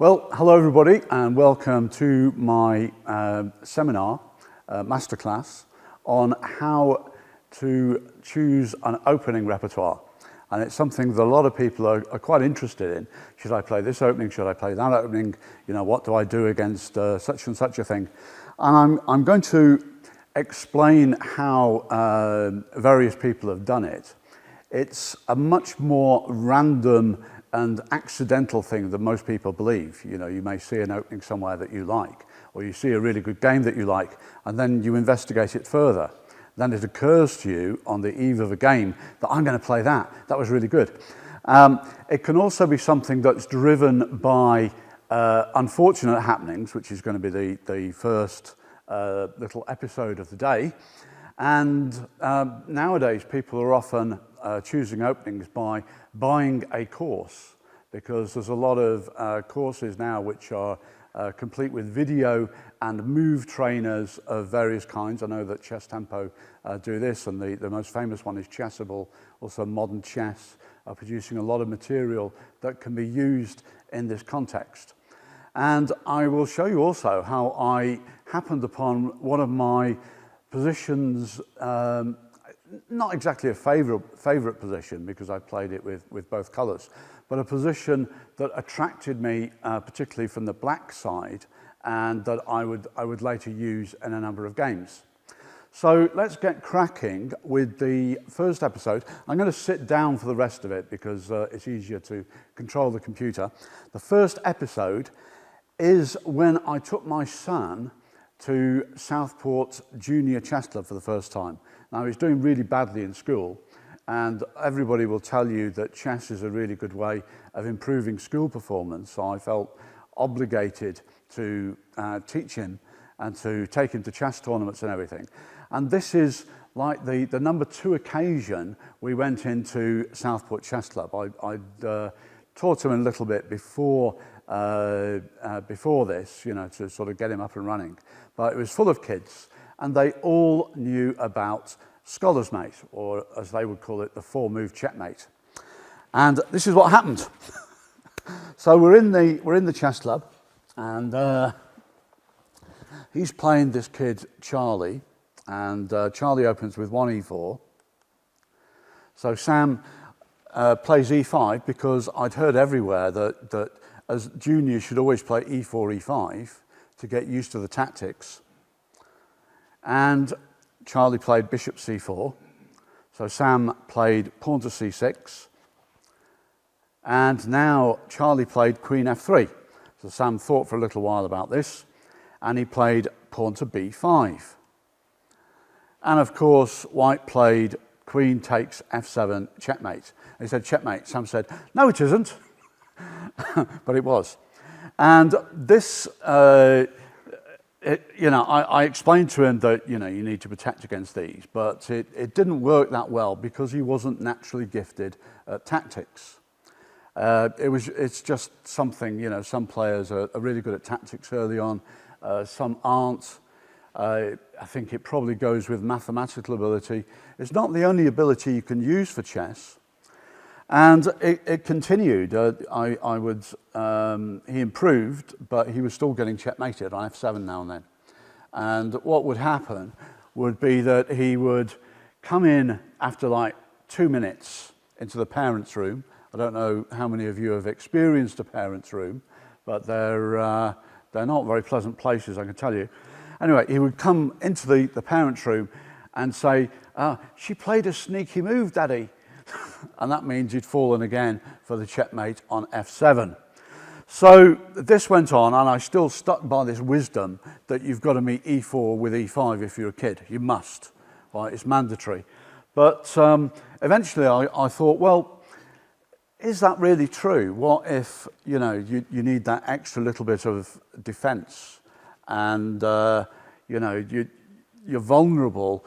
Well, hello everybody and welcome to my seminar, masterclass on how to choose an opening repertoire. And it's something that a lot of people are quite interested in. Should I play this opening? Should I play that opening? You know, what do I do against such and such a thing? And I'm going to explain how various people have done it. It's a much more random and accidental thing than most people believe. You know, you may see an opening somewhere that you like, or you see a really good game that you like, and then you investigate it further. Then it occurs to you on the eve of a game that I'm going to play that. That was really good. It can also be something that's driven by unfortunate happenings, which is going to be the first little episode of the day. And nowadays, people are often choosing openings by buying a course, because there's a lot of courses now which are complete with video and move trainers of various kinds. I know that Chess Tempo do this, and the most famous one is Chessable. Also Modern Chess are producing a lot of material that can be used in this context. And I will show you also how I happened upon one of my positions, not exactly a favorite position, because I played it with both colors, but a position that attracted me particularly from the black side, and that I would later use in a number of games. So let's get cracking with the first episode. I'm going to sit down for the rest of it because it's easier to control the computer. The first episode is when I took my son to Southport Junior Chess Club for the first time. Now, he's doing really badly in school, and everybody will tell you that chess is a really good way of improving school performance, so I felt obligated to teach him and to take him to chess tournaments and everything. And this is like the number 2 occasion we went into Southport Chess Club. I'd taught him a little bit before this, you know, to sort of get him up and running. But it was full of kids, and they all knew about Scholar's Mate, or as they would call it, the 4-move checkmate. And this is what happened. So we're in the chess club, and he's playing this kid Charlie, and Charlie opens with 1e4. So Sam plays e5, because I'd heard everywhere that as juniors should always play e4, e5 to get used to the tactics. And Charlie played bishop c4. So Sam played pawn to c6. And now Charlie played queen f3. So Sam thought for a little while about this, and he played pawn to b5. And of course, White played queen takes f7, checkmate. And he said, checkmate. Sam said, no, it isn't. But it was. And this, I explained to him that, you know, you need to protect against these, but it didn't work that well because he wasn't naturally gifted at tactics. It's just something, you know, some players are really good at tactics early on, some aren't. I think it probably goes with mathematical ability. It's not the only ability you can use for chess. And it continued. He improved, but he was still getting checkmated on f7 now and then. And what would happen would be that he would come in after like 2 minutes into the parents' room. I don't know how many of you have experienced a parents' room, but they're not very pleasant places, I can tell you. Anyway, he would come into the parents' room and say, she played a sneaky move, Daddy. And that means he'd fallen again for the checkmate on f7. So this went on, and I still stuck by this wisdom that you've got to meet e4 with e5 if you're a kid. You must, right? It's mandatory. But eventually I thought, well, is that really true? What if, you know, you need that extra little bit of defense, and you know, you're vulnerable.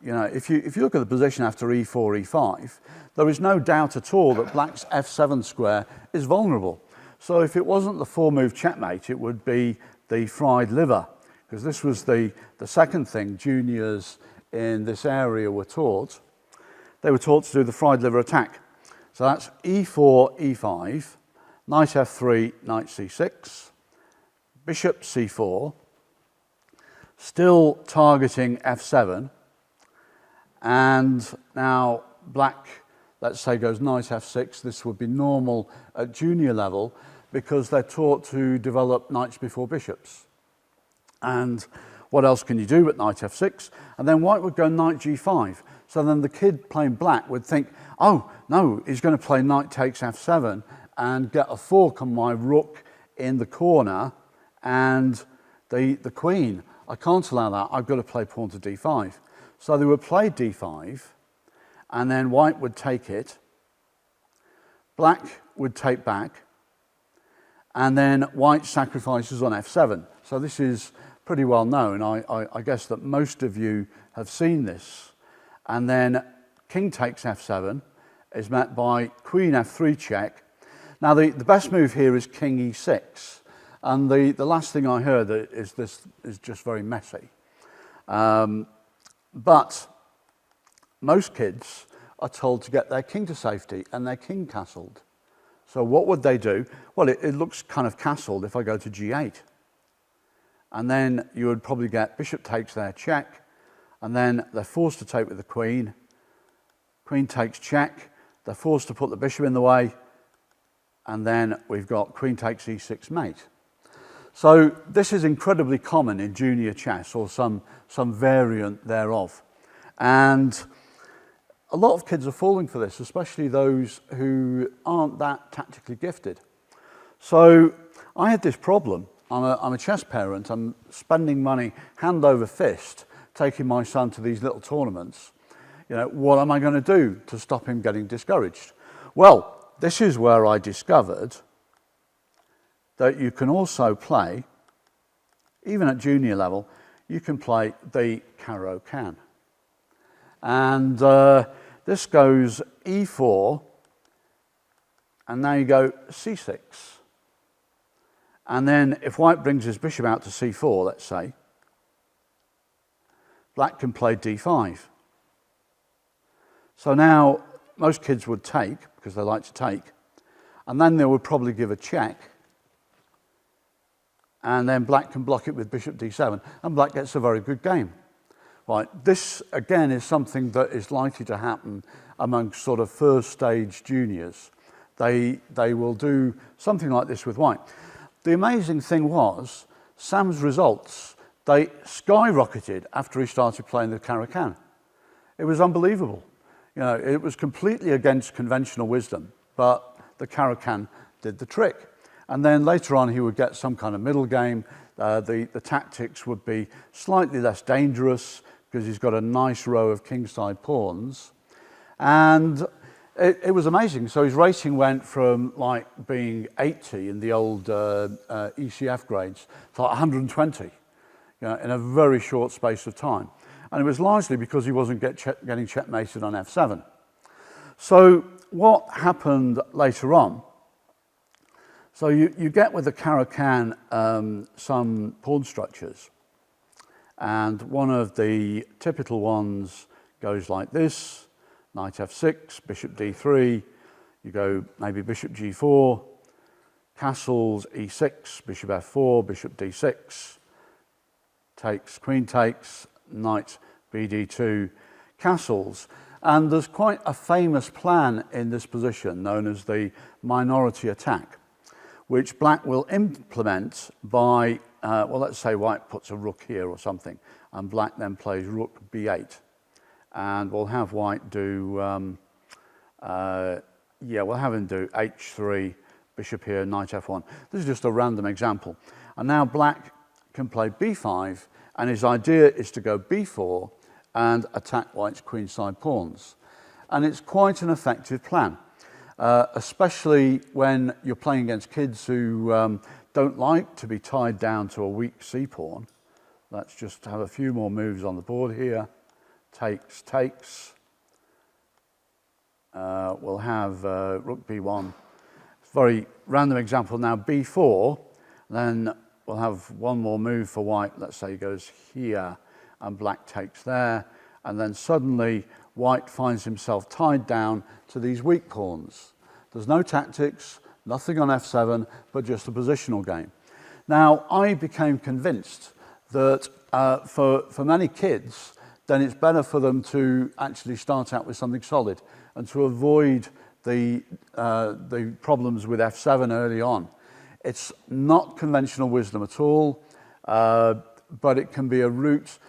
You know, if you look at the position after e4, e5, there is no doubt at all that black's f7 square is vulnerable. So if it wasn't the 4-move checkmate, it would be the fried liver, because this was the second thing juniors in this area were taught. They were taught to do the fried liver attack. So that's e4, e5. knight f3, knight c6, bishop c4, still targeting f7, and now black, let's say, goes knight f6. This would be normal at junior level because they're taught to develop knights before bishops. And what else can you do at knight f6? And then white would go knight g5. So then the kid playing black would think, oh, no, he's going to play knight takes f7 and get a fork on my rook in the corner and the queen. I can't allow that. I've got to play pawn to d5. So they would play d5, and then white would take it. Black would take back, and then white sacrifices on f7. So this is pretty well known. I guess that most of you have seen this. And then king takes f7 is met by queen f3 check. Now the best move here is king e6. And the last thing I heard is this is just very messy. But most kids are told to get their king to safety and their king castled. So what would they do? Well, it looks kind of castled if I go to g8. And then you would probably get bishop takes their check, and then they're forced to take with the queen. Queen takes check. They're forced to put the bishop in the way, and then we've got queen takes e6 mate. So this is incredibly common in junior chess, or some variant thereof. And a lot of kids are falling for this, especially those who aren't that tactically gifted. So I had this problem. I'm a chess parent. I'm spending money hand over fist, taking my son to these little tournaments. You know, what am I going to do to stop him getting discouraged? Well, this is where I discovered that you can also play, even at junior level, you can play the Caro-Kann. And this goes e4, and now you go c6. And then if white brings his bishop out to c4, let's say, black can play d5. So now most kids would take, because they like to take, and then they would probably give a check, and then black can block it with bishop d7, and black gets a very good game. Right, this again is something that is likely to happen among sort of first stage juniors. They will do something like this with white. The amazing thing was, Sam's results, they skyrocketed after he started playing the Caro-Kann. It was unbelievable. You know, it was completely against conventional wisdom, but the Caro-Kann did the trick. And then later on, he would get some kind of middle game. The tactics would be slightly less dangerous because he's got a nice row of kingside pawns. And it was amazing. So his rating went from like being 80 in the old ECF grades to like 120, you know, in a very short space of time. And it was largely because he wasn't getting checkmated on f7. So what happened later on? So you get with the Caro-Kann some pawn structures. And one of the typical ones goes like this: knight f6, bishop d3, you go maybe bishop g4, castles e6, bishop f4, bishop d6, takes, queen takes, knight bd2, castles. And there's quite a famous plan in this position known as the minority attack, which black will implement by, well, let's say white puts a rook here or something, and black then plays rook b8. And we'll have white do, we'll have him do h3, bishop here, knight f1. This is just a random example. And now black can play b5, and his idea is to go b4 and attack white's queenside pawns. And it's quite an effective plan, especially when you're playing against kids who don't like to be tied down to a weak c-pawn. Let's just have a few more moves on the board here. Takes, takes. We'll have rook b1. Very random example now, b4. Then we'll have one more move for white. Let's say he goes here and black takes there. And then suddenly white finds himself tied down to these weak pawns. There's no tactics, nothing on F7, but just a positional game. Now, I became convinced that for many kids, then it's better for them to actually start out with something solid and to avoid the problems with F7 early on. It's not conventional wisdom at all, but it can be a route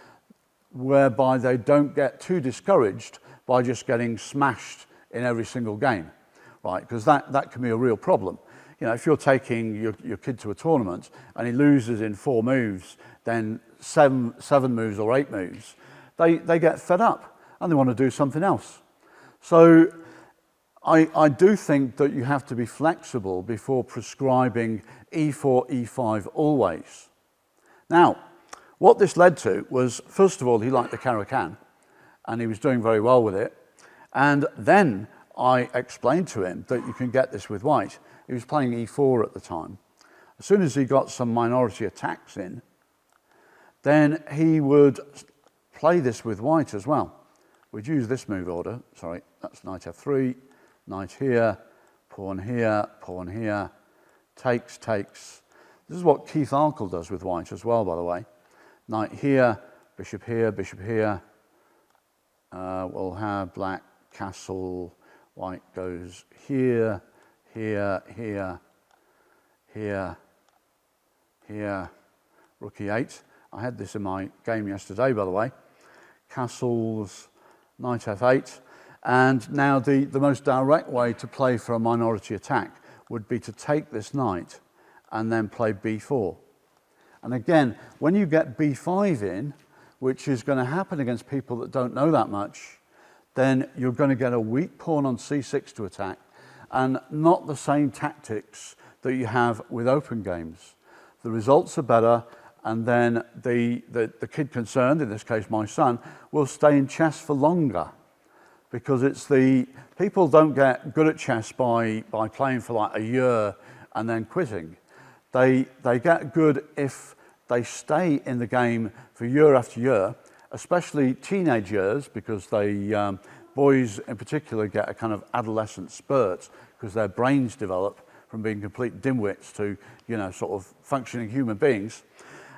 whereby they don't get too discouraged by just getting smashed in every single game, right? Because that can be a real problem. You know, if you're taking your kid to a tournament and he loses in 4 moves, then seven moves or 8 moves, they get fed up and they want to do something else. So I do think that you have to be flexible before prescribing E4, E5 always. Now, what this led to was, first of all, he liked the Caro-Kann and he was doing very well with it. And then I explained to him that you can get this with white. He was playing E4 at the time. As soon as he got some minority attacks in, then he would play this with white as well. We'd use this move order. Sorry, that's knight F3, knight here, pawn here, pawn here, takes, takes. This is what Keith Arkle does with white as well, by the way. Knight here, bishop here, bishop here. We'll have black castle, white goes here, here, here, here, here, rook e8. I had this in my game yesterday, by the way. Castles, knight f8. And now the most direct way to play for a minority attack would be to take this knight and then play b4. And again, when you get b5 in, which is going to happen against people that don't know that much, then you're going to get a weak pawn on c6 to attack, and not the same tactics that you have with open games. The results are better, and then the kid concerned, in this case my son, will stay in chess for longer, because it's people don't get good at chess by playing for like a year and then quitting. They get good if they stay in the game for year after year, especially teenage years, because boys in particular get a kind of adolescent spurt because their brains develop from being complete dimwits to, sort of functioning human beings.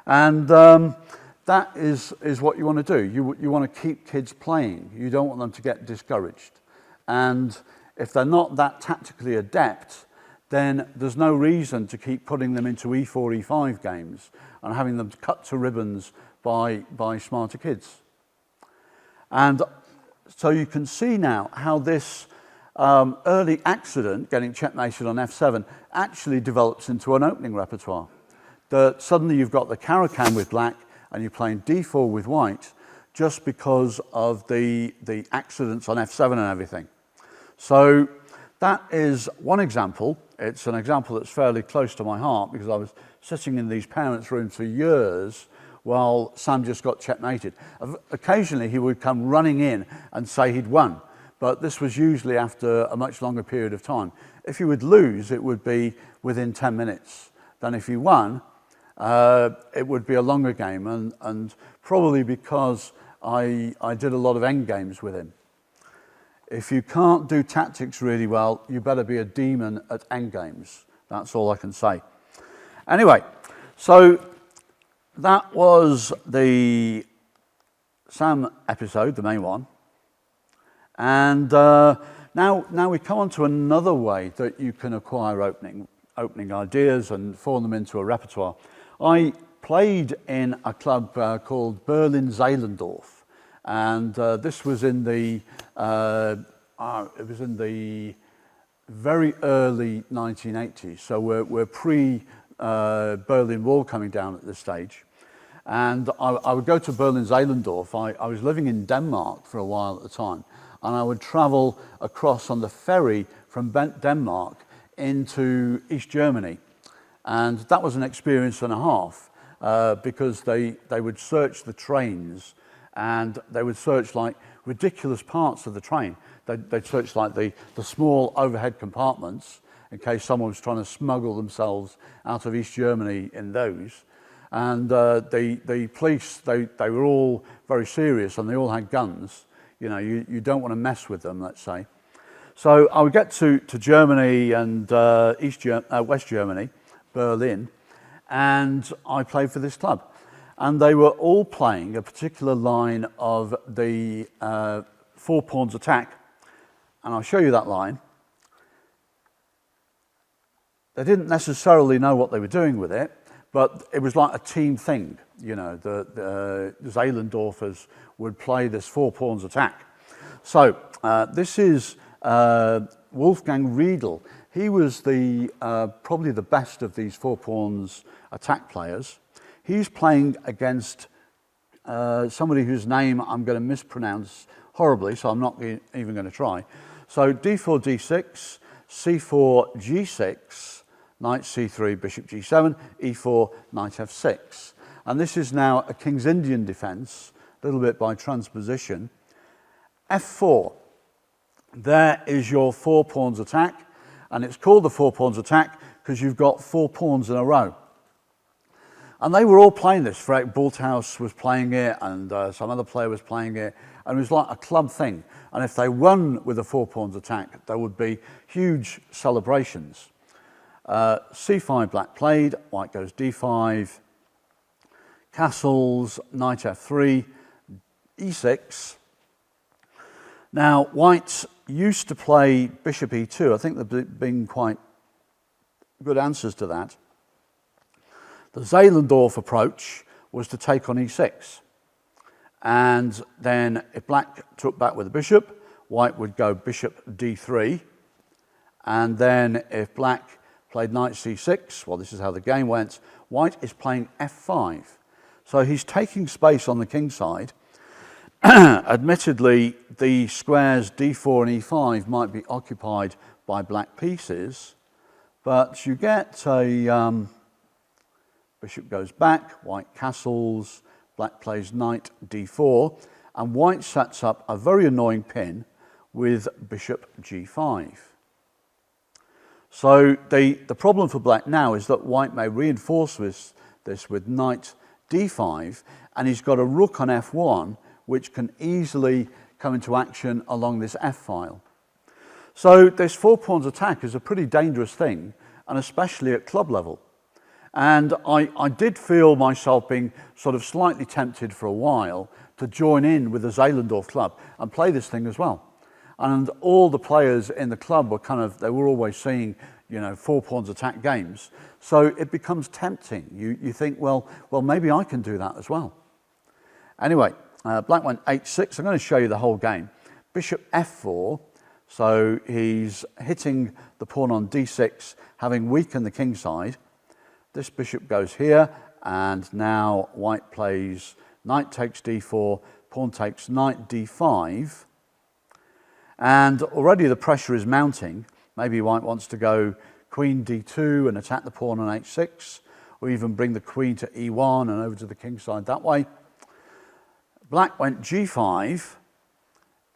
And that is what you want to do. You want to keep kids playing. You don't want them to get discouraged. And if they're not that tactically adept, then there's no reason to keep putting them into E4, E5 games and having them cut to ribbons by smarter kids. And so you can see now how this early accident, getting checkmated on F7, actually develops into an opening repertoire. That suddenly you've got the Caro-Kann with black and you're playing D4 with white just because of the accidents on F7 and everything. So that is one example. It's an example that's fairly close to my heart because I was sitting in these parents' rooms for years while Sam just got checkmated. Occasionally he would come running in and say he'd won, but this was usually after a much longer period of time. If he would lose, it would be within 10 minutes. Then if he won, it would be a longer game, and probably because I did a lot of end games with him. If you can't do tactics really well, you better be a demon at end games. That's all I can say. Anyway, so that was the Sam episode, the main one. And now we come on to another way that you can acquire opening ideas and form them into a repertoire. I played in a club called Berlin-Zehlendorf, and this was in the very early 1980s. So we're pre Berlin Wall coming down at this stage. And I would go to Berlin-Zehlendorf. I was living in Denmark for a while at the time, and I would travel across on the ferry from Denmark into East Germany. And that was an experience and a half because they would search the trains, and they would search like ridiculous parts of the train. They'd search like the small overhead compartments in case someone was trying to smuggle themselves out of East Germany in those. And the police, they were all very serious, and they all had guns. You don't want to mess with them, let's say. So I would get to Germany and West Germany, Berlin, and I played for this club. And they were all playing a particular line of the 4 pawns attack. And I'll show you that line. They didn't necessarily know what they were doing with it, but it was like a team thing. You know, the Zehlendorfers would play this 4 pawns attack. So this is Wolfgang Riedel. He was probably the best of these 4 pawns attack players. He's playing against somebody whose name I'm going to mispronounce horribly, so I'm not even going to try. So d4, d6, c4, g6, knight c3, bishop g7, e4, knight f6. And this is now a King's Indian defense, a little bit by transposition. f4, there is your 4 pawns attack, and it's called the 4 pawns attack because you've got 4 pawns in a row. And they were all playing this. Frederick Bulthaus was playing it, and some other player was playing it, and it was like a club thing. And if they won with a 4 pawns attack, there would be huge celebrations. c5 black played, white goes d5, castles, knight f3, e6. Now, white used to play bishop e2. I think there have been quite good answers to that. The Zehlendorf approach was to take on e6. And then if black took back with the bishop, white would go bishop d3. And then if black played knight c6, well, this is how the game went, white is playing f5. So he's taking space on the king side. Admittedly, the squares d4 and e5 might be occupied by black pieces, but you get a bishop goes back, white castles, black plays knight d4, and white sets up a very annoying pin with bishop g5. So the problem for black now is that white may reinforce this with knight d5, and he's got a rook on f1, which can easily come into action along this f-file. So this 4 pawns attack is a pretty dangerous thing, and especially at club level. And I did feel myself being sort of slightly tempted for a while to join in with the Zehlendorf club and play this thing as well. And all the players in the club were they were always seeing, 4 pawns attack games. So it becomes tempting. You think, well, maybe I can do that as well. Anyway, black went h6. I'm going to show you the whole game. Bishop f4. So he's hitting the pawn on d6, having weakened the king side. This bishop goes here, and now white plays knight takes d4, pawn takes knight d5. And already the pressure is mounting. Maybe white wants to go queen d2 and attack the pawn on h6, or even bring the queen to e1 and over to the king side that way. Black went g5,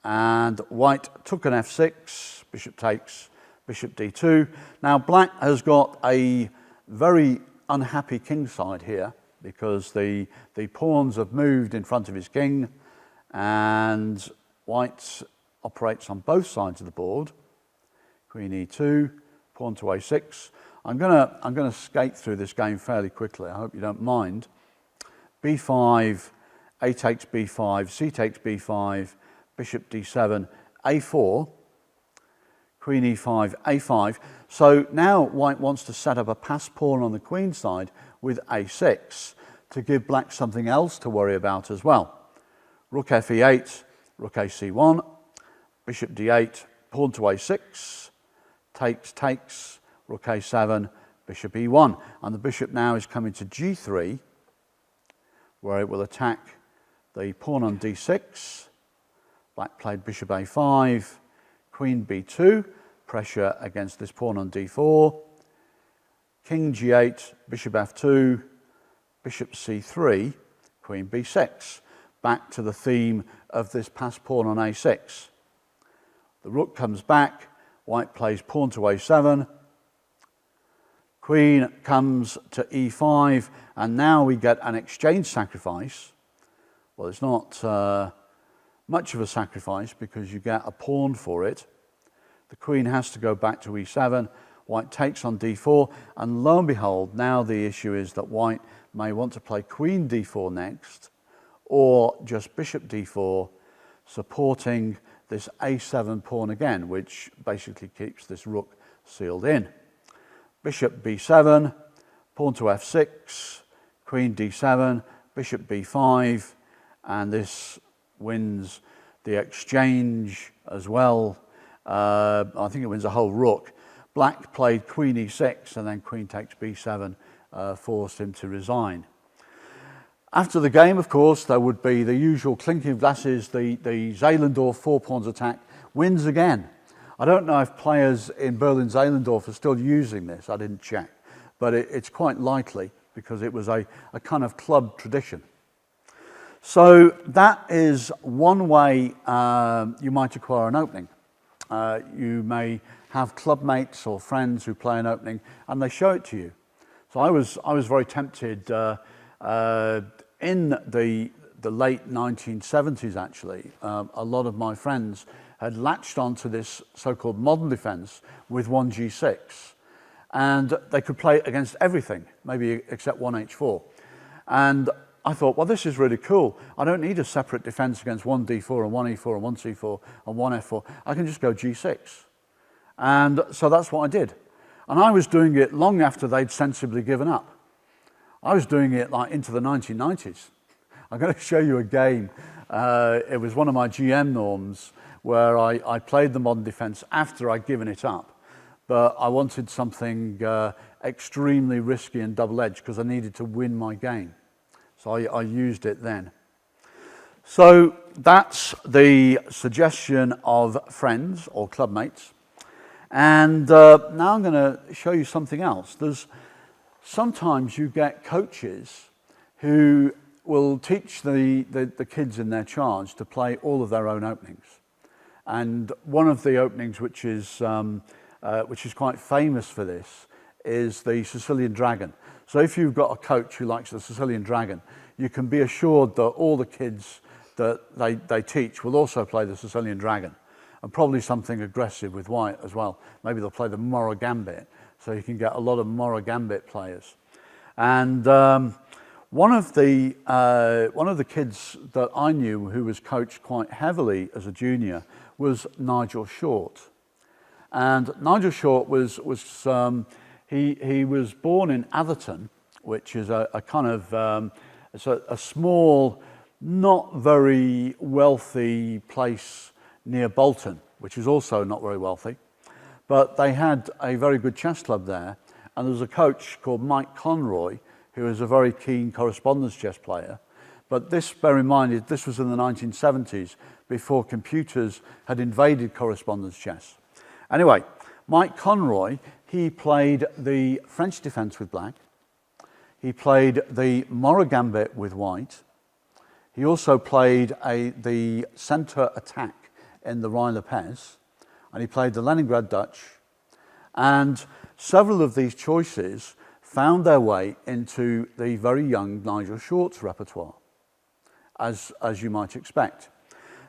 and white took an f6, bishop takes, bishop d2. Now black has got a very unhappy king side here because the pawns have moved in front of his king, and white operates on both sides of the board. Queen e2, pawn to a6. I'm gonna skate through this game fairly quickly. I hope you don't mind. b5, a takes b5, c takes b5, bishop d7, a4, queen e5, a5. So now white wants to set up a passed pawn on the queen side with a6 to give black something else to worry about as well. Rook f e8, rook a c1, bishop d8, pawn to a6, takes, rook a7, bishop e1. And the bishop now is coming to g3, where it will attack the pawn on d6. Black played bishop a5, queen b2, pressure against this pawn on d4, king g8, bishop f2, bishop c3, queen b6. Back to the theme of this passed pawn on a6. The rook comes back, white plays pawn to a7, queen comes to e5, and now we get an exchange sacrifice. Well, it's not much of a sacrifice because you get a pawn for it. The queen has to go back to e7. White takes on d4, and lo and behold, now the issue is that white may want to play queen d4 next, or just bishop d4, supporting this a7 pawn again, which basically keeps this rook sealed in. Bishop b7, pawn to f6, queen d7, bishop b5, and this wins the exchange as well. I think it wins a whole rook. Black played queen e6, and then queen takes b7, forced him to resign. After the game, of course, there would be the usual clinking of glasses. The Zehlendorf four-pawns attack wins again. I don't know if players in Berlin Zehlendorf are still using this. I didn't check. But it's quite likely, because it was a kind of club tradition. So that is one way you might acquire an opening. You may have club mates or friends who play an opening, and they show it to you. So I was very tempted in the late 1970s, actually. A lot of my friends had latched onto this so-called modern defense with 1g6, and they could play against everything, maybe except 1h4. And I thought, well, this is really cool. I don't need a separate defense against 1d4 and 1e4 and 1c4 and 1f4. I can just go g6. And so that's what I did. And I was doing it long after they'd sensibly given up. I was doing it like into the 1990s. I'm going to show you a game. It was one of my GM norms where I played the modern defense after I'd given it up. But I wanted something extremely risky and double-edged because I needed to win my game. So I used it then. So that's the suggestion of friends or club mates. And now I'm going to show you something else. Sometimes you get coaches who will teach the kids in their charge to play all of their own openings. And one of the openings which is quite famous for this is the Sicilian Dragon. So if you've got a coach who likes the Sicilian Dragon, you can be assured that all the kids that they teach will also play the Sicilian Dragon, and probably something aggressive with white as well. Maybe they'll play the Moro Gambit, so you can get a lot of Moro Gambit players. And one of the kids that I knew who was coached quite heavily as a junior was Nigel Short. And Nigel Short he was born in Atherton, which is a kind of it's a small, not very wealthy place near Bolton, which is also not very wealthy. But they had a very good chess club there, and there was a coach called Mike Conroy, who was a very keen correspondence chess player. But this, bear in mind, this was in the 1970s, before computers had invaded correspondence chess. Anyway, Mike Conroy, he played the French defense with black. He played the Moro Gambit with white. He also played the center attack in the Rye-Lopez, and he played the Leningrad Dutch. And several of these choices found their way into the very young Nigel Short's repertoire, as you might expect.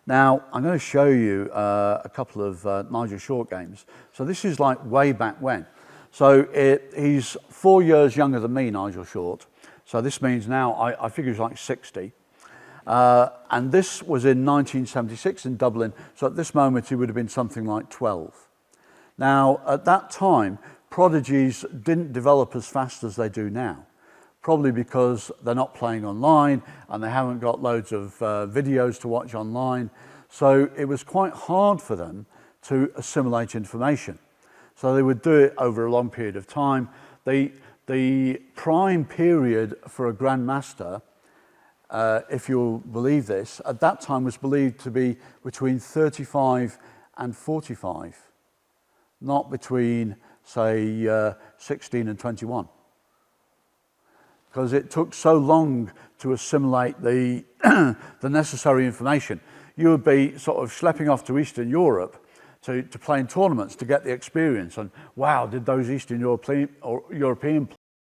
Now, I'm going to show you a couple of Nigel Short games. So this is like way back when. So he's 4 years younger than me, Nigel Short. So this means now, I figure he's like 60. And this was in 1976 in Dublin. So at this moment, he would have been something like 12. Now, at that time, prodigies didn't develop as fast as they do now. Probably because they're not playing online and they haven't got loads of videos to watch online. So it was quite hard for them to assimilate information. So they would do it over a long period of time. The prime period for a grandmaster, if you'll believe this, at that time was believed to be between 35 and 45, not between, say, 16 and 21. Because it took so long to assimilate the necessary information. You would be sort of schlepping off to Eastern Europe to play in tournaments to get the experience. And wow, did those Eastern European